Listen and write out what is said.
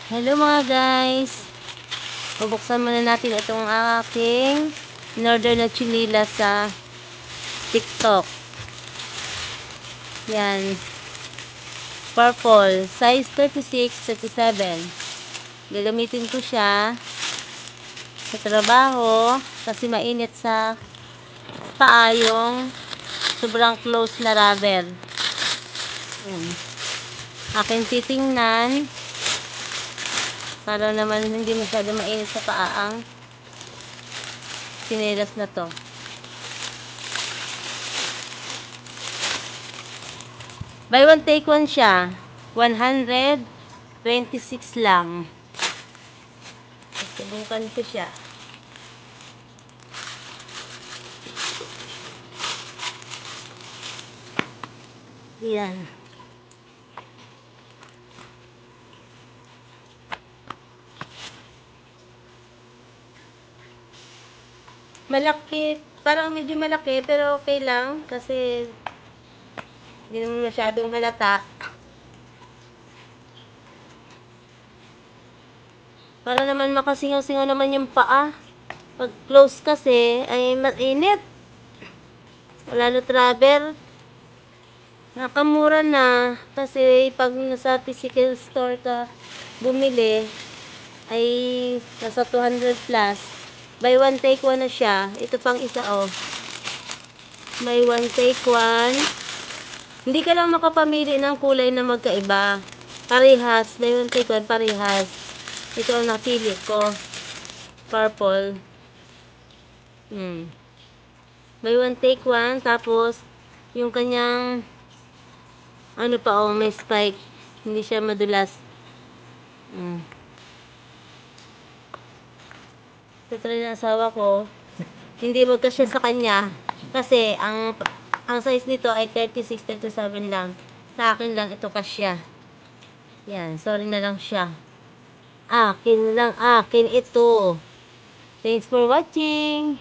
Hello mga guys! Bubuksan muna natin itong aking in-order na chinila sa TikTok. Yan. Purple. Size 36, 37. Gagamitin ko siya sa trabaho kasi mainit sa paa yung sobrang close na rubber. Yan. Aking titingnan para naman hindi masyado mainit sa paa ang chinelas na to. Buy one take one siya. 126 lang. Subukan ko siya. Yan. Malaki. Parang medyo malaki pero okay lang kasi hindi naman masyadong halata. Para naman makasingaw-singaw naman yung paa. Pag close kasi ay mainit. Lalo't rubber. Nakamura na kasi pag nasa physical store ka bumili ay nasa 200 plus. Buy one take one na siya. Ito pang isa Buy one take one. Hindi ka lang makapamili ng kulay na magkaiba. Parehas. Buy one take one, parehas. Ito ang napili ko. Purple. Buy one take one. Tapos, yung kanyang may spike. Hindi siya madulas. Try ng asawa ko. Hindi magkasya sa kanya. Kasi, ang size nito ay 36, 37 lang. Sa akin lang ito kasya. Yan, sorry na lang siya. Akin ito. Thanks for watching.